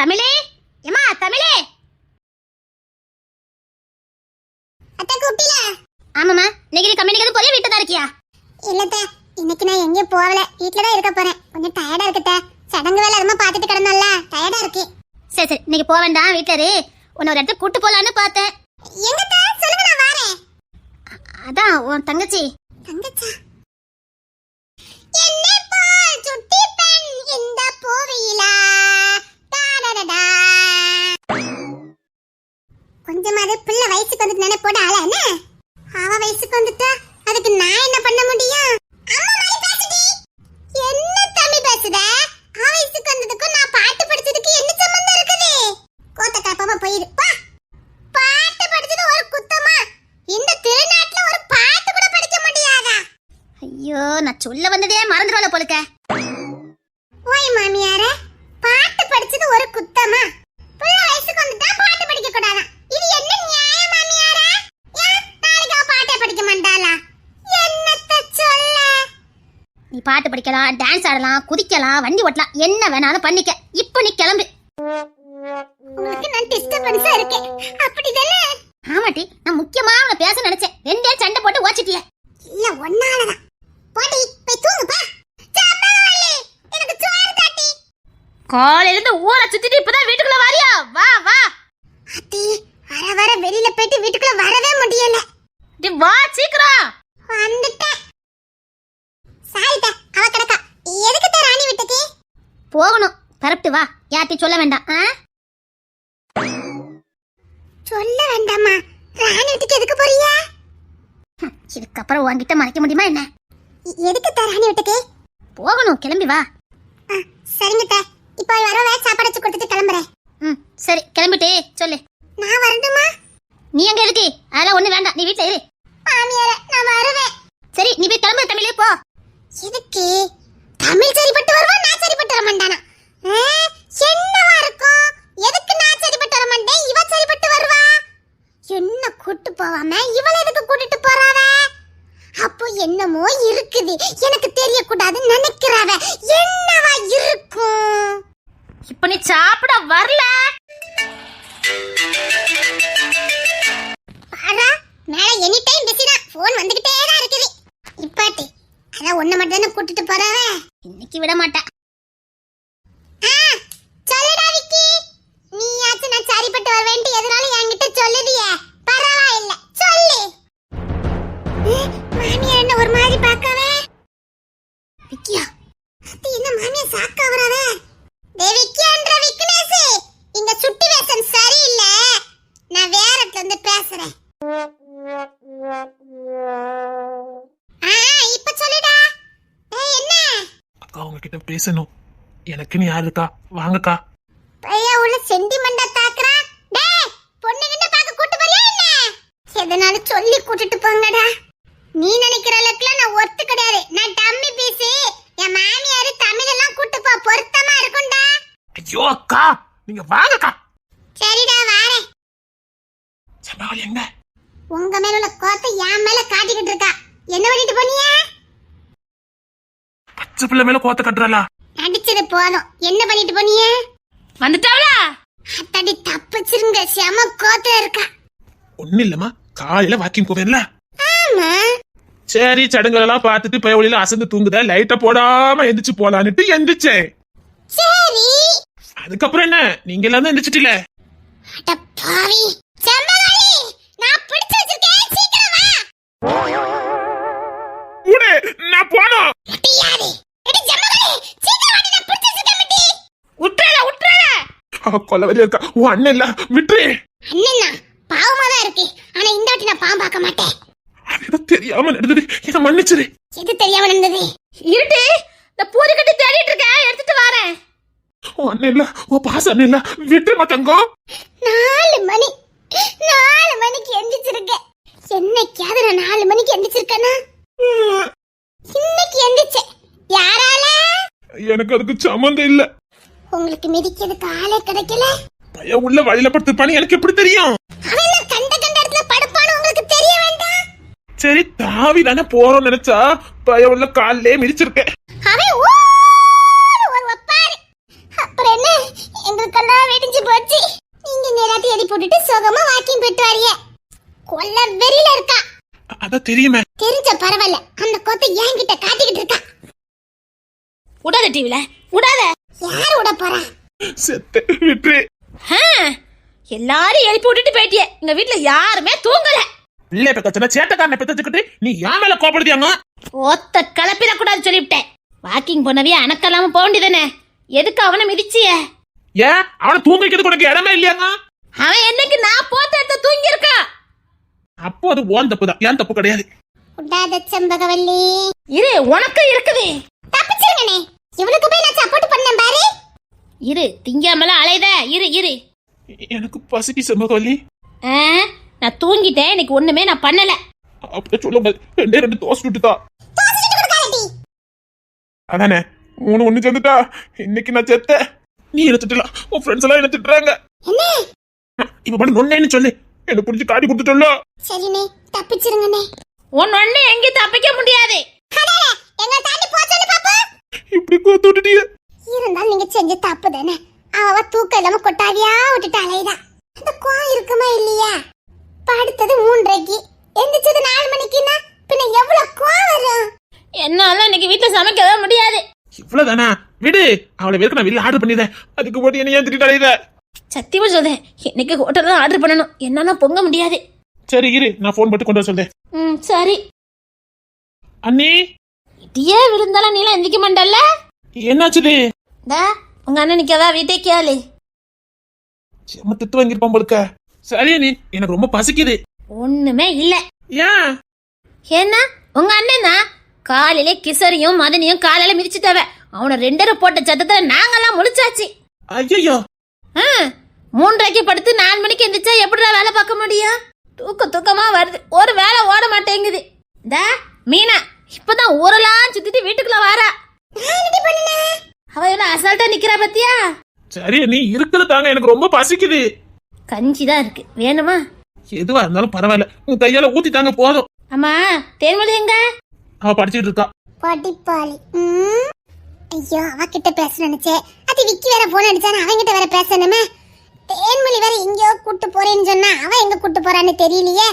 தமிழே, ஏமா தமிழே. அத்தை கூப்பிட்டீல? ஆமாமா. இன்னைக்கு கம்பெனிக்கு போறியா, வீட்ல தான் இருக்கியா? இல்லத்த, இன்னைக்கு நான் எங்கேயும் போகல, வீட்ல தான் இருக்க போறேன். கொஞ்சம் டயர்டா இருக்குத்த. சடங்கு வேலை எதுமா பார்த்துட்டு கிடந்தோம்ல, டயர்டா இருக்கு. சரி சரி, இன்னைக்கு போக வேண்டாம், வீட்ல இரு. உன்னை ஒரு இடத்துக்கு கூட்டு போலான்னு பார்த்தேன். எங்கத்த? சொல்லுங்க, நான் வரேன். அதான் உன் தங்கச்சி. தங்கச்சா? என்னை போல் சுட்டி பெண் இந்த பூவிலா டாடடடா. கொஞ்சமாவது பிள்ளை வயசுக்கு வந்துட்டு நினை போட ஆள என்ன? அவ வயசுக்கு வந்துட்டா அதுக்கு நான் என்ன பண்ண முடியும்? அம்மா மாதிரி பேசுடி. என்ன தம்பி பேசுத? அவ வயசுக்கு வந்ததுக்கும் நான் பாட்டு படிச்சதுக்கு என்ன சம்பந்தம் இருக்குது? கோத்த காப்பாம போயிரு பா. பாட்டு படிச்சது ஒரு குத்தமா? இந்த திருநாட்டுல ஒரு பாட்டு கூட படிக்க முடியாதா? ஐயோ, நான் சொல்ல வந்ததே மறந்துடுவாள போலுக்க. ஓய் மாமியாரே, பாட்டு படிச்சது ஒரு குத்தமா? பிள்ளை வயசுக்கு வந்துட்டா பாட்டு படிக்க கூடாதா? இது என்ன நியாயம் மாமியாரே? ஏன் நாளைக்கு அவ பாட்டே படிக்க மாட்டாளா? என்னத்த சொல்ல? நீ பாட்டு படிக்கலாம், டான்ஸ் ஆடலாம், குதிக்கலாம், வண்டி ஓட்டலாம், என்ன வேணாலும் பண்ணிக்க. இப்போ நீ கிளம்பு. உங்களுக்கு நான் டிஸ்டர்பன்ஸா இருக்கேன் அப்படிதானே? ஆமாட்டி, நான் முக்கியமா அவளை பேச நினைச்சேன். ரெண்டே சண்டை போட்டு ஓச்சிட்டிய. இல்ல ஒன்னாலதான். போடி போய் தூங்குப்பா. சம்பளவள்ளி, எனக்கு சோறு தாட்டி. காலையில இருந்து ஊரை சுத்திட்டு இப்பதான் வீட்டுக்குள்ள வாரியா? வா வா. அத்தி, வர வெளியில போயிட்டு வீட்டுக்குள்ள வரவே முடியல. டி வா சீக்கிரம். வந்துட்டேன். சாரிட்ட, அவ கிடக்கா. எதுக்கு தான் ராணி வீட்டுக்கு போகணும்? பரப்பிட்டு வா, யார்ட்டி சொல்ல வேண்டாம். சொல்ல வேண்டாமா? ராணி வீட்டுக்கு எதுக்கு போறியா? இதுக்கப்புறம் உன்கிட்ட மறைக்க முடியுமா என்ன? எதுக்கு தான் ராணி வீட்டுக்கு போகணும், கிளம்பி வா. சரிங்கட்ட, இப்போ வரவே சாப்பாடு வச்சு கொடுத்துட்டு கிளம்புறேன். சரி, கிளம்பிட்டே சொல்லு. நான் வரணுமா? நீ எங்க இருக்கு? அதெல்லாம் ஒண்ணு வேண்டாம், நீ வீட்ல இரு. மாமியாரே, நான் வருவேன். சரி, நீ போய் கிளம்பு. தமிழே போ. எதுக்கு? தமிழ் சரிப்பட்டு வருவா, நான் சரிப்பட்டு வர மாட்டானா? என்னவா இருக்கும்? எதுக்கு நான் சரிப்பட்டு வர மாட்டேன், இவ சரிப்பட்டு வருவா? என்ன கூட்டு போவாம இவளை எதுக்கு கூட்டிட்டு போறாவ? அப்போ என்னமோ இருக்குது, எனக்கு தெரியக்கூடாதுன்னு நினைக்கிறாவ. என்னவா இருக்கும்? இப்ப நீ சாப்பிட வரல? பாரா, மேல எனி டைம் பிஸி தான், போன் வந்துகிட்டே தான் இருக்குது. இப்பாட்டி, அதான் ஒண்ணு மட்டும் தானே கூட்டிட்டு போறாவ. இன்னைக்கு விட மாட்டேன். சொல்லுடா விக்கி, நீயாச்சும் நான் சரிப்பட்டு வரவேன்ட்டு எதனாலும் என்கிட்ட சொல்லுதியே, பரவாயில்ல சொல்லு. மாமியார் என்ன ஒரு மாதிரி பார்க்கவே? விக்கியா, அது என்ன மாமியார் சாக்கா வராவே? விக்கியான்ற விக்னேஷ், இங்க சுட்டி வேஷம் சரியில்லை, நான் வேற இடத்துல இருந்து பேசுறேன். இப்ப சொல்லுடா. என்ன அக்கா, உங்ககிட்ட பேசணும். எனக்குன்னு யாரு இருக்கா? வாங்கக்கா. பையா உள்ள சென்டிமெண்டா தாக்குறா. டேய், பொண்ணு கிட்ட பாக்க கூட்டி போறியா என்ன? எதனால சொல்லி கூட்டிட்டு போங்கடா. நீ நினைக்கிற அளவுக்குலாம் நான் ஒத்து கிடையாது. நான் டம்மி பீஸ். என் மாமியார் தமிழ் எல்லாம் கூட்டி போ, பொருத்தமா இருக்கும்டா. ஐயோ அக்கா, நீங்க வாங்கக்கா. சரிடா, வாரேன். சம்பளவள்ளி எங்க? உங்க மேல உள்ள கோத்தை என் மேல காட்டிக்கிட்டு இருக்கா. என்ன பண்ணிட்டு போனியா? பச்சை பிள்ளை மேல கோத்த கட்டுறலா? நடிச்சது போதும், என்ன பண்ணிட்டு போனியா? வந்துட்டாவளா? அத்தடி தப்பிச்சிருங்க, செம கோத்தை இருக்கா. ஒண்ணு இல்லம்மா, காலையில வாக்கிங் போவேன்ல. ஆமா. சரி, சடங்குகளெல்லாம் பார்த்துட்டு பயவழியில அசந்து தூங்குத, லைட்ட போடாம எந்திரிச்சு போலான்னுட்டு எந்திரிச்சேன். சரி, அதுக்கப்புறம் என்ன, நீங்க எல்லாம் தான் எந்திரிச்சிட்டீல. அட பாவி, செம்பகவள்ளி, நான் பிடிச்சு வச்சிருக்கேன், சீக்கிரம் வா. உடே, நான் போனோம். முட்டியாதே. எடி செம்பகவள்ளி, சீக்கிரம் வாடி, நான் பிடிச்சு வச்சிருக்கேன் முட்டி. உட்றல. கொல்லவரியா இருக்கா? உன் அண்ணன் இல்ல, விட்டுரு. அண்ணனா பாவமா தான் இருக்கு, ஆனா இந்த வாட்டி நான் பாவம் பார்க்க மாட்டேன். அது தெரியாம நடந்தது, இதை மன்னிச்சிரு. எது தெரியாம நடந்தது? இருட்டு, இந்த பூரி கட்டி தேடிட்டு இருக்கேன், எடுத்துட்டு வரேன். உன் அண்ணன் இல்ல, உன் பாச அண்ணன் இல்ல, விட்டுருமா தங்கம். 4 மணிக்கு எந்திரிச்சிருக்கேன். என்னைக்காவது நான் 4 மணிக்கு எந்திரிச்சிருக்கேனா? இன்னைக்கு எந்திரிச்சேன். யாரால? எனக்கு அதுக்கு சம்மந்தம் இல்ல. உங்களுக்கு மிதிக்கிறதுக்கு ஆளே கிடைக்கல. பையன் உள்ள வழியில படுத்திருப்பான்னு எனக்கு எப்படி தெரியும்? அவன் கண்ட இடத்துல படுப்பான்னு உங்களுக்கு தெரிய வேண்டாம். சரி, தாவி தானே போறோம் நினைச்சா பையன் உள்ள காலிலே மிதிச்சிருக்கேன். அவன் ஒரு வப்பாரு. அப்புறம் என்ன, எங்களுக்கெல்லாம் அதான் தெரியுமே. தெரிஞ்ச பரவாயில்ல, அந்த கொத்தை என்கிட்ட காட்டிக்கிட்டு இருக்கா. விடாத டிவில விடாத. யாரு விட போறா? செத்து விட்டு எல்லாரும் எழுப்பி விட்டுட்டு போயிட்டியே. எங்க வீட்டுல யாருமே தூங்கல. பிள்ளை பெக்கச்சன சேட்டக்காரனை பெத்துக்கிட்டு நீ ஏன் மேல கோபப்படுத்தியாங்க? ஒத்த கலப்பிட கூடாது சொல்லிவிட்டேன். வாக்கிங் போனவே அணக்கலாம போக வேண்டியதானே. எதுக்கு அவனை மிதிச்சிய? ஏன் அவனை தூங்க வைக்கிறதுக்கு உனக்கு இடமே இல்லையாங்க? அவன் என்னைக்கு நான் போட்ட இடத்த தூங்கி இருக்கான். அப்போ அது ஓன் தப்பு தான், ஏன் தப்பு கிடையாது. விடாத செம்பகவல்லி. இரு, உனக்கு இருக்குது. தப்பிச்சிருங்கனே. இவனுக்கு போய் நான் சப்போர்ட் பண்ணேன் பாரு. இரு, திங்காமல அலைத. இரு இரு. எனக்கு பசிக்கு செம்பகவல்லி. நான் தூங்கிட்டேன். இன்னைக்கு ஒண்ணுமே நான் பண்ணல. அப்படியே சொல்ல ரெண்டு தோசை விட்டுதா. அதானே ஒண்ணு சேர்ந்துட்டா. இன்னைக்கு நான் செத்த, நீ என்ன திட்டலாம், உன் ஃப்ரெண்ட்ஸ் எல்லாம் என்ன திட்டுறாங்க. இப்ப பண்ண நொன்னேன்னு சொல்லு, என்ன புடிச்சு காட்டி கொடுத்து சொல்லு. சரிண்ணே, தப்பிச்சிருங்கண்ணே. உன் ஒண்ணு எங்க தப்பிக்க முடியாது. எங்க தாண்டி போச்சல பாப்பா. இப்படி கோத்து விட்டுட்டியே. இருந்தாலும் நீங்க செஞ்ச தப்பு தானே. அவ தூக்கம் இல்லாம கொட்டாவியா விட்டுட்டு அலைதா. அந்த கோவம் இருக்குமா இல்லையா? படுத்தது 3:30க்கு, எந்திரிச்சது 4 மணிக்குன்னா பின்ன எவ்வளவு கோவம் வரும்? என்னால இன்னைக்கு வீட்டுல சமைக்கவே முடியாது. இவ்வளவுதானா? விடு, அவளை வேற நான் வெளில ஆர்டர் பண்ணிடுறேன். அதுக்கு போட்டு என்ன ஏன் திட்டிட்டு அலையுத? சத்தியமா சொல்றேன், இன்னைக்கு ஹோட்டல்ல தான் ஆர்டர் பண்ணணும். என்னால பொங்க முடியாது. சரி இரு, நான் போன் போட்டு கொண்டு வர சொல்றேன். சரி. அண்ணி, இடியே விழுந்தாலும் நீலாம் எந்திக்க மாட்டல்ல? என்னாச்சுது? உங்க அண்ணன் நிக்கவா வீட்டை கேளு. செம்ம திட்டு வாங்கிருப்பான் போலுக்க. சரி அண்ணி, எனக்கு ரொம்ப பசிக்குது. ஒண்ணுமே இல்ல. ஏன்? ஏன்னா உங்க அண்ணன் தான் காலையில கிசரியும் மதனியும் காலையில மிதிச்சுட்டவ. அவனை 2 போட்ட சத்தத்துல நாங்கெல்லாம் முழிச்சாச்சு. ஐயோ, 3:30க்கு படுத்து 4 மணிக்கு எந்திரிச்சா எப்படிடா வேலை பார்க்க முடியும்? தூக்கமா வருது, ஒரு வேலை ஓட மாட்டேங்குது. மீனா இப்பதான் ஊரெல்லாம் சுத்திட்டு வீட்டுக்குள்ள வாரா. அவ என்ன அசால்ட்டா நிக்கிறா பத்தியா? சரி நீ இருக்கிறது தாங்க, எனக்கு ரொம்ப பசிக்குது. கஞ்சி தான் இருக்கு, வேணுமா? எதுவா இருந்தாலும் பரவாயில்ல, உங்க கையால ஊத்தி தாங்க போதும். அம்மா, தேன்மொழி எங்க? அவ படிச்சிட்டு இருக்கா. படிப்பாளி. ஐயோ, அவகிட்ட பேச நினைச்சே. அது விக்கி வேற போன் அடிச்சானே, அவங்கிட்ட வேற பேசணுமே. தேன்மொழி வேற எங்கேயோ கூட்டு போறேன்னு சொன்னா, அவ எங்க கூட்டு போறான்னு தெரியலையே.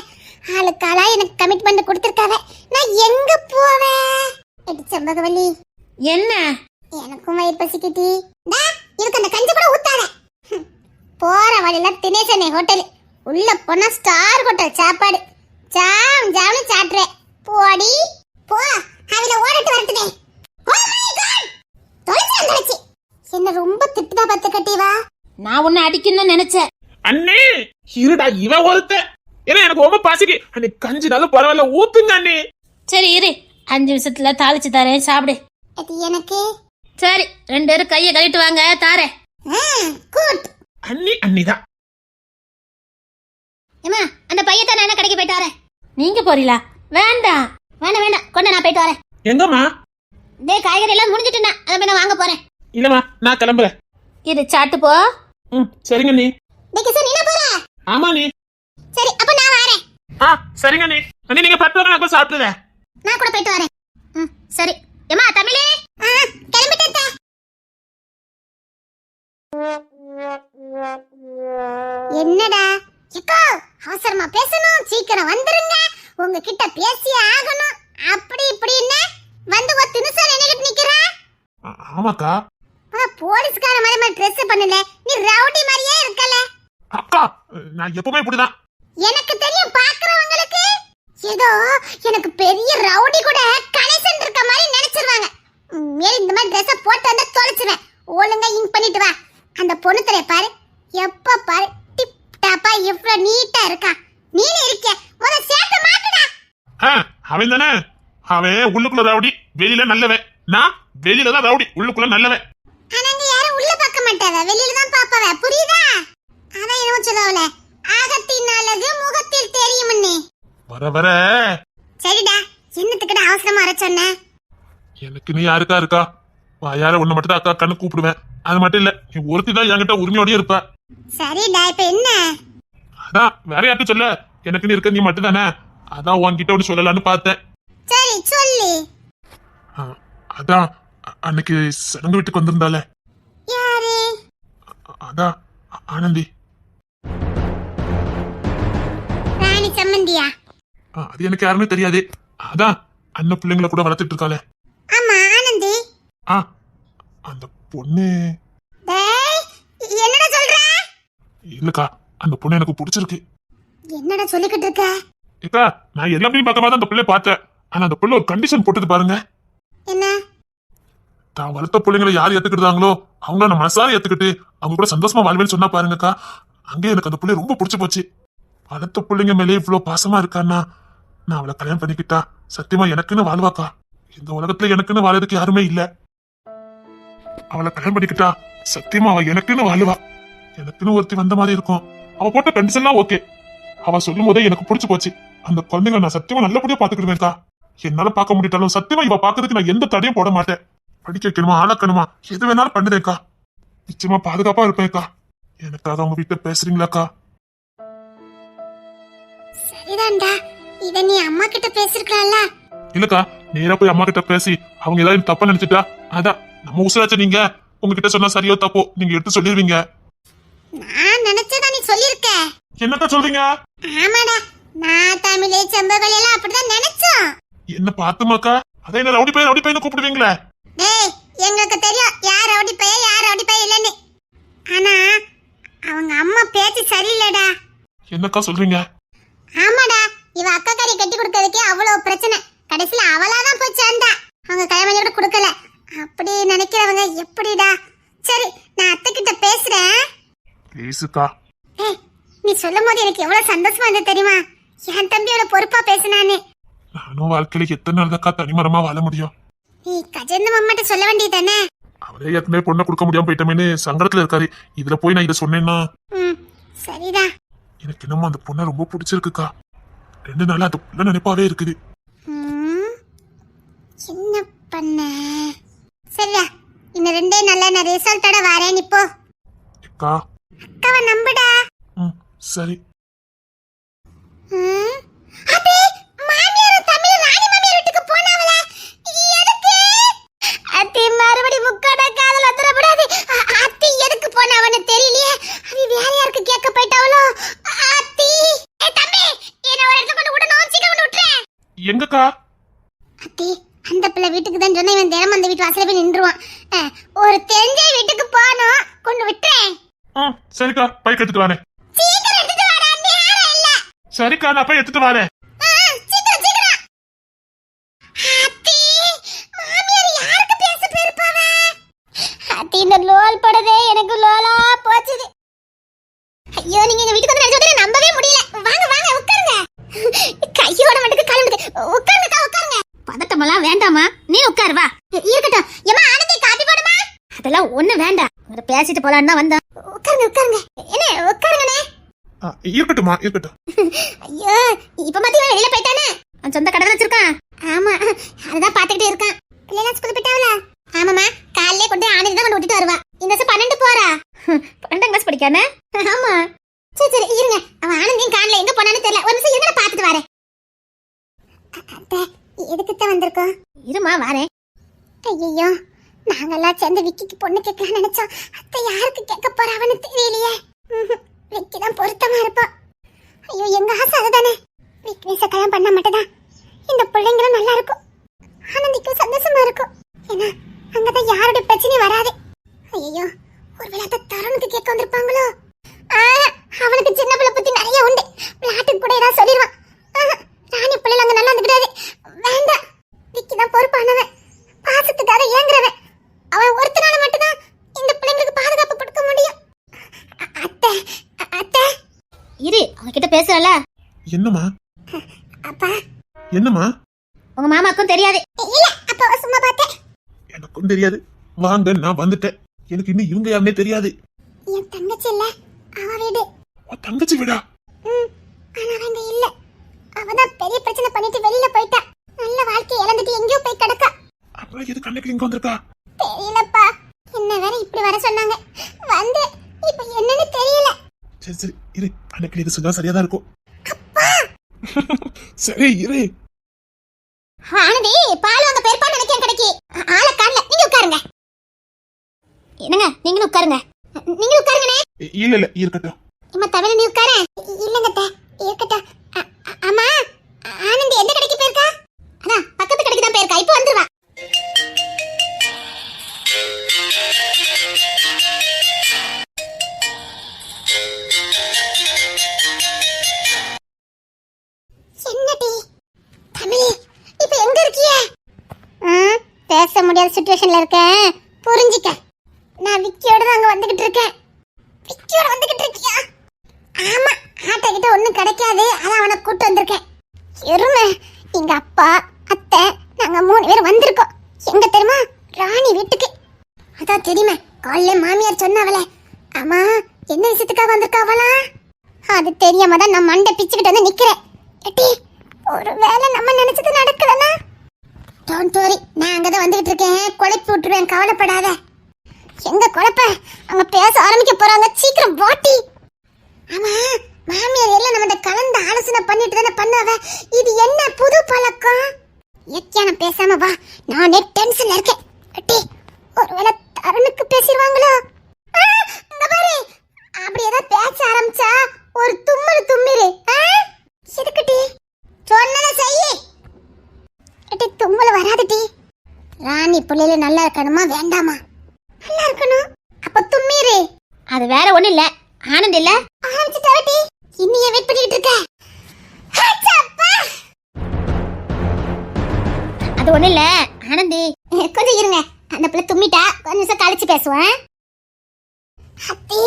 ஆளுக்காளா எனக்கு கமிட்மெண்ட் கொடுத்துருக்காவ. நான் எங்க போவேன்? செம்பகவல்லி, என்ன? எனக்கும் வயிறு பசிக்கிட்டி. இதுக்கு அந்த கஞ்சி கூட ஊத்தாத. போற வழியில தினேசனே ஹோட்டல், உள்ள போனா ஸ்டார் ஹோட்டல் சாப்பாடு. ஜாம் ஜாம்னு சாப்பிட்றே. போடி போ, அவில ஓடிட்டு வரட்டுனே. என்ன ரொம்ப திட்டுதா பத்து கட்டிவா. நான் உன்னை அடிக்கணும்னு நினைச்சேன். அண்ணே இருடா, இவ ஒருத்த. ஏன்னா எனக்கு ரொம்ப பசிக்கு. அண்ணே கஞ்சினாலும் பரவாயில்ல, ஊத்துங்க அண்ணே. சரி இரு, 5 நிமிஷத்துல தாளிச்சு தரேன், சாப்பிடு. அது எனக்கு. சரி, 2 பேரும் கையை கழிட்டு வாங்க, தாரேன். அண்ணி அண்ணிதான். ஏமா, அந்த பையத்தான் நான் கடைக்கு போயிட்டு வரேன். நீங்க போறீங்களா? வேண்டாம் வேண்டாம், கொண்டு நான் போயிட்டு வரேன். எங்கம்மா? காய்கறி எல்லாம் முடிஞ்சிட்டுனா அதை நான் வாங்க போறேன். இல்லம்மா, நான் கிளம்புறேன். இது சாட்டு போ. சரிங்க நீ. ஆமா நீ. சரி, அப்ப நான் வரேன். சரிங்க நீ. அண்ணி நீங்க பட்டு வாங்க, நான் சாப்பிட்டுறேன். நான் கூட போயிட்டு வரேன். சரி. ஏமா தமிழே, கிளம்பிட்டேன். என்னடா எக்கோ, அவசரமா பேசணும், சீக்கிரம் வந்துருங்க, உங்ககிட்ட பேசியே ஆகணும். அப்படி இப்படின்னு வந்து ஒரு தினுசா நினைக்கிட்டு நிக்கிறா. ஆமாக்கா. போலீஸ்கார மாதிரி ட்ரெஸ் பண்ணல, நீ ரவுடி மாதிரியே இருக்கல. அக்கா, நான் எப்பவுமே இப்படிதான். எனக்கு தெரியும், பாக்குறவங்களுக்கு ஏதோ எனக்கு பெரிய ரவுடி கூட கனெக்ஷன் இருக்க மாதிரி நினைச்சிருவாங்க. மேல இந்த மாதிரி ட்ரெஸ் போட்டு வந்து தொலைச்சுவேன். ஒழுங்கா இங்க் பண்ணிட்டு வா. அந்த பொண்ணு தரைய பாரு, எப்ப பாரு டிப் டாப்பா இவ்வளவு நீட்டா இருக்கா. நீனே இருக்க, முத சேட்ட மாட்டுடா. அவன் தானே, அவன் உள்ளுக்குள்ள ரவுடி, வெளியில நல்லவன். நான் வெளியில தான் ரவுடி, உள்ளுக்குள்ள நல்லவன். ஆனாங்க யாரும் உள்ள பார்க்க மாட்டாவ, வெளியில தான் பாப்பவ, புரியுதா? அதான் என்ன சொல்லவல, அகத்தின் அழகு முகத்தில் தெரியும்னே. வர வர. சரிடா, என்னத்துக்குடா அவசரமா வர சொன்ன? எனக்கு நீ யாருக்கா இருக்கா? யார ஒண்ணு மட்டும் தான் அக்கா கண்ணு கூப்பிடுவேன். அது மட்டும் இல்ல, நீ ஒருத்தி தான் என்கிட்ட உரிமையோடய இருப்ப. சரிடா, இப்ப என்ன? அதான் வேற யார்ட்டும் சொல்ல, எனக்கு நீ இருக்க, நீ மட்டும் தானே. அதான் உன்கிட்ட ஒன்று சொல்லலான்னு பார்த்தேன். சரி சொல்லு. அதான் அன்னைக்கு சடங்கு வீட்டுக்கு வந்திருந்தால. யாரு? அதான் ஆனந்தி. ராணி சம்மந்தியா? அது எனக்கு யாருமே தெரியாது. அதான் அண்ணன் பிள்ளைங்களை கூட வளர்த்துட்டு இருக்காளே. ஆமா ஆனந்தி. ஆ அந்த பொண்ணு. டேய் என்னடா சொல்ற? இல்லக்கா அந்த பொண்ணு எனக்கு பிடிச்சிருக்கு. என்னடா சொல்லிக்கிட்டு இருக்க? ஏக்கா நான் எல்லாமே பார்க்காம தான் அந்த பிள்ளை பார்த்தேன். ஆனா அந்த பிள்ளை ஒரு கண்டிஷன் போட்டது பாருங்க. என்ன? தான் வளர்த்த பிள்ளைங்களை யார் ஏத்துக்கிட்டாங்களோ அவங்க நான் மனசார ஏத்துக்கிட்டு அவங்க கூட சந்தோஷமா வாழ்வேன்னு சொன்னா பாருங்கக்கா. அங்கே எனக்கு அந்த பிள்ளை ரொம்ப பிடிச்சு போச்சு. வளர்த்த பிள்ளைங்க மேலே இவ்வளவு பாசமா இருக்கான்னா நான் அவளை கல்யாணம் பண்ணிக்கிட்டா சத்தியமா எனக்குன்னு வாழ்வாக்கா. இந்த உலகத்துல எனக்குன்னு வாழறதுக்கு யாருமே இல்ல. அவளை கல்யாணம் பண்ணிக்கிட்டா சத்தியமா அவ எனக்குன்னு வாழுவா. எனக்குன்னு ஒருத்தி வந்த மாதிரி இருக்கும். அவ போட்ட கண்டிஷன்லாம் ஓகே. அவ சொல்லும் போதே எனக்கு பிடிச்சு போச்சு. அந்த குழந்தைங்க நான் சத்தியமா நல்லபடியா பாத்துக்கிடுவேன்க்கா. என்னால பார்க்க முடியாட்டாலும் சத்தியமா இவ பாக்குறதுக்கு நான் எந்த தடையும் போட மாட்டேன். படிக்க வைக்கணுமா ஆளாக்கணுமா எது வேணாலும் பண்ணுறேன்க்கா. நிச்சயமா பாதுகாப்பா இருப்பேன்க்கா. எனக்காக அவங்க வீட்டுல பேசுறீங்களாக்கா? சரிதான்டா, இத நீ அம்மா கிட்ட பேசிருக்கலாம்ல. இல்லக்கா நேரா போய் அம்மா கிட்ட பேசி அவங்க ஏதாவது தப்பா நினைச்சிட்டா அதான் நம்ம உசுராச்ச நீங்க உங்ககிட்ட சொன்னா சரியோ தப்போ நீங்க எடுத்து சொல்லிருவீங்க. நான் நினைச்சதா நீ சொல்லிருக்க. என்னக்கா சொல்றீங்க? ஆமாடா, நான் தமிழே செம்பகல் எல்லாம் அப்படிதான் நினைச்சோம். என்ன பாத்துமாக்கா? அதை என்ன ரவுடி பையன் கூப்பிடுவீங்களே? டேய் எங்களுக்கு தெரியும் யார் ரவுடி பையன் இல்லன்னு. ஆனா அவங்க அம்மா பேச்சு சரியில்லடா. என்னக்கா சொல்றீங்க? ஆமாடா, இவ அக்கா கறி கட்டி கொடுக்கறதுக்கே அவ்வளவு பிரச்சனை. கடைசியில அவளாதான் போய் சேர்ந்தா. அவங்க கல்யாணம் கூட கொடுக்கல. அப்படி நினைக்கிறவங்க எப்படிடா? சரி நான் அத்தை கிட்ட பேசுறேன். பேசுக்கா. நீ சொல்லும் போது எனக்கு எவ்வளவு சந்தோஷமா இருந்தது தெரியுமா? என் தம்பியோட பொறுப்பா பேசினானே. நானும் வாழ்க்கையில எத்தனை நாள் தாக்கா தனிமரமா வாழ முடியும்? நீ கஜேந்திர மாமாட்ட சொல்ல வேண்டியதானே? அவரே ஏற்கனவே பொண்ணை கொடுக்க முடியாம போயிட்டமேன்னு சங்கடத்துல இருக்காரு. இதுல போய் நான் இதை சொன்னேன்னா சரிடா. எனக்கு என்னமோ அந்த பொண்ணை ரொம்ப பிடிச்சிருக்குக்கா. 2 நாளா அந்த பொண்ணை நினைப்பாவே இருக்குது. என்ன பண்ண? சரிடா, இன்னும் 2 நாள்ல நான் ரிசல்ட்டோட வரேன். இப்போ அக்கா அக்காவை நம்புடா. சரி. அடே மாமியார் தமிழ் ராணி மாமியார் வீட்டுக்கு போனாவல. எதுக்கு? அத்தி மறுபடி முக்கட காதல தரப்படாது. அத்தி எதுக்கு போனாவன்னு தெரியலையே. அவ வேற யாருக்கு கேட்க போயிட்டாவளோ? அத்தி தம்பி என்ன ஒரு இடத்துல கொண்டு விடணும். சீக்கிரம் கொண்டு விட்டுறேன். எங்கக்கா? அத்தி அந்த பிள்ளை வீட்டுக்கு தான் சொன்ன. இவன் தினமும் அந்த வீட்டு வாசல்ல போய் நின்றுவான். ஒரு தெரிஞ்ச வீட்டுக்கு போனோம். கொண்டு விட்டுறேன். சரிக்கா பைக் எடுத்துட்டு வரேன். சீக்கிரம் எடுத்துட்டு வாடா. நேரம் இல்ல. சரிக்கா நான் போய் எடுத்துட்டு வரேன். சீக்கிரம் சீக்கிரம். அத்தி மாமியார் யாருக்கு பேச போயிருப்பாவ? அத்தி இந்த லோல் படதே எனக்கு லோலா போச்சுது. ஐயோ நீங்க எங்க வீட்டுக்கு வந்து நினைச்சதை நம்பவே முடியல. வாங்க வாங்க உட்காருங்க. கையோட மட்டுக்கு காலுங்க. உட்காருங்க உட்காருங்க. பதட்டமெல்லாம் வேண்டாமா, நீ உட்காரு வா. இருக்கட்டும். ஏமா ஆனந்தி காபி போடுமா? அதெல்லாம் ஒண்ணு வேண்டாம். பேசிட்டு போலான்னு தான் வந்தேன். உட்காருங்க. என்ன உட்காருங்கனே. இருக்கட்டுமா இருக்கட்டும். ஐயோ இப்ப மதிய வெளியில போயிட்டானே. சொந்த கடை வச்சிருக்கான். ஆமா அதுதான் பாத்துக்கிட்டே இருக்கான். பிள்ளைலாம் ஸ்கூல் போயிட்டாவல? ஆமாமா காலையிலே கொண்டு ஆனந்தி தான் கொண்டு விட்டுட்டு வருவா. இந்த வருஷம் 12 போறா. 12ஆம் கிளாஸ் படிக்கானே. ஆமா. சரி இருங்க. அவன் ஆனந்தியும் காணல, எங்க போனான்னு தெரியல. ஒரு நிமிஷம் இருங்க, பாத்துட்டு வரேன். அத்தை எதுக்குத்தான் வந்திருக்கோம்? இருமா வரேன். ஐயோ நாங்கெல்லாம் சேர்ந்து விக்கிக்கு பொண்ணு கேட்கலாம் நினைச்சோம். அத்தை யாருக்கு கேட்க போறாவன்னு தெரியலையே. விக்கி தான் பொருத்தமா இருப்பா. ஐயோ எங்க ஆசை அதுதானே. விக்னேஷ கல்யாணம் பண்ண மட்டும்தான் இந்த பிள்ளைங்களும் நல்லா இருக்கும். ஆனந்திக்கும் சந்தோஷமா இருக்கும். ஏன்னா அங்கதான் யாருடைய பிரச்சனையும் வராது. ஐயோ ஒருவேளை அந்த தருணுக்கு கேட்க வந்திருப்பாங்களோ? அவனுக்கு சின்ன பிள்ளை பத்தி நிறைய உண்டு. விளையாட்டுக்கு கூட ஏதாவது சொல்லிடுவான். ராணி பிள்ளைல அங்க நல்லா இருந்துக்கிட்டாரு. வேண்டாம், விக்கி தான் பொறுப்பானவன். பாசத்துக்காக ஏங்குறவன். அவன் ஒருத்தனால மட்டும்தான் இந்த பிள்ளைங்களுக்கு பாதுகாப்பு கொடுக்க முடியும். அத்தை அத்தை இரு, அவங்க கிட்ட பேசுறல. என்னம்மா? அப்பா என்னம்மா? உங்க மாமாக்கும் தெரியாது. இல்ல அப்பா சும்மா பார்த்தேன். எனக்கும் தெரியாது. வாங்க நான் வந்துட்டேன். எனக்கு இன்னும் இவங்க யாருன்னே தெரியாது. என் தங்கச்சி இல்ல, அவ வீடு. தங்கச்சி வீடா? ஆனா அவங்க இல்ல. அவதான் பெரிய பிரச்சனை பண்ணிட்டு வெளியில போயிட்டா. நல்ல வாழ்க்கை இழந்துட்டு எங்கேயோ போய் கிடக்கா. அப்புறம் எது கண்ணுக்கு இங்க வந்திருக்கா? தெரியலப்பா. என்ன வேற இப்படி வர சொன்னாங்க. வந்து இப்ப என்னன்னு தெரியல. சரி இரு, அன்னைக்கு இது சொன்னா சரியாதான் இருக்கும். சரி இரு. ஆனந்தி பால் வாங்க பெருப்பா நினைக்கிறேன் கடைக்கு. ஆளை காணல. நீங்க உட்காருங்க. என்னங்க நீங்களும் உட்காருங்க. நீங்க உட்காருங்கனே. இல்ல இருக்கட்டும். அம்மா தமிழ் நீ உட்கார. இல்லங்க அத்தை இருக்கட்டும். அம்மா முடியாத சுச்சுவேஷன்ல இருக்கேன், புரிஞ்சுக்க. நான் விக்கியோட தான் அங்க வந்துகிட்டு இருக்கேன். விக்கியோட வந்துகிட்டு இருக்கியா? ஆமா, ஆட்டோ கிட்ட ஒண்ணும் கிடைக்காது, அதான் அவனை கூட்டு வந்திருக்கேன். எருமை, எங்க அப்பா அத்தை நாங்க 3 பேர் வந்திருக்கோம். எங்க தெரியுமா? ராணி வீட்டுக்கு. அதான் தெரியுமே, காலைல மாமியார் சொன்னாவல. ஆமா, என்ன விஷயத்துக்காக வந்திருக்காவளா? அது தெரியாம தான் நான் மண்டை பிச்சுக்கிட்டு வந்து நிக்கிறேன். எட்டி, ஒருவேளை நம்ம நினைச்சது நடக்கலனா? டோன்ட் வரி, நான் அங்கதான் வந்துகிட்டு இருக்கேன், குழப்பி விட்டுருவேன், கவலைப்படாத. எங்க குழப்ப? அவங்க பேச ஆரம்பிக்க போறாங்க, சீக்கிரம் வாட்டி. ஆமா, மாமியார் எல்லாம் நம்ம கலந்து ஆலோசனை பண்ணிட்டு தானே பண்ணாவ. இது என்ன புது பழக்கம்? எத்தியான பேசாம வா, நானே டென்ஷன்ல இருக்கேன். எட்டி, ஒருவேளை தருணுக்கு பேசிடுவாங்களோ? இங்க பாரு, அப்படி ஏதாவது பேச ஆரம்பிச்சா ஒரு தும்மல் தும்மிரு. எதுக்குடி? சொன்னதை செய்யி. எட்டி, தும்மல் வராதுடி. ராணி புள்ளையில நல்லா இருக்கணுமா வேண்டாமா? நல்லா இருக்கணும். அப்ப தும்மிரு. அது வேற ஒண்ணும் இல்ல, ஆனந்த் இல்ல. ஆரம்பிச்சுட்டாடி, இன்னியே வெயிட் பண்ணிட்டு இருக்க. அச்சப்பா, அது ஒண்ணும் இல்ல ஆனந்தி. கொஞ்சம் இருங்க, அந்த பிள்ளை தும்மிட்டா, கொஞ்சம் நிமிஷம் கழிச்சு பேசுவேன். அத்தி,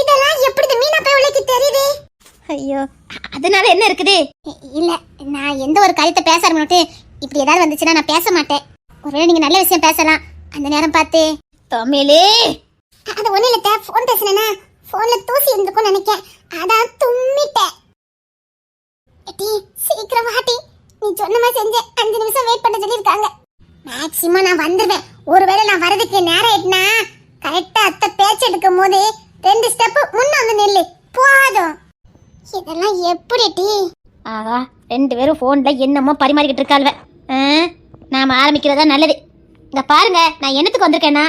இதெல்லாம் எப்படி மீனா போய் உலகி தெரியுது? ஐயோ, அதனால என்ன இருக்குது? இல்ல, நான் எந்த ஒரு காரியத்தை பேச ஆரம்பிட்டு இப்படி ஏதாவது வந்துச்சுன்னா நான் பேச மாட்டேன். ஒருவேளை நீங்க நல்ல விஷயம் பேசலாம், அந்த நேரம் பார்த்து. தமிழே, அது ஒண்ணு இல்ல, போன் பேசினா போன்ல தூசி இருந்துக்கும் நினைக்கேன், அதான் தும்மிட்டேன். எட்டி, சீக்கிரம் வாட்டி. நீ சொன்ன மாதிரி செஞ்ச 5 நிமிஷம் வெயிட் பண்ண சொல்லிருக்காங்க. மேக்ஸிமம் நான் வந்துருவேன். ஒருவேளை நான் வரதுக்கு நேரம் ஆயிட்டுனா கரெக்டா அத்தை பேச்சு எடுக்கும் போது 2 ஸ்டெப் முன்ன வந்து நில்லு போதும். இதெல்லாம் எப்படி டி? ஆகா, 2 பேரும் போன்ல என்னமோ பரிமாறிக்கிட்டு இருக்காள்வ. நாம ஆரம்பிக்கிறதா நல்லது. இங்க பாருங்க, நான் என்னத்துக்கு வந்திருக்கேன்னா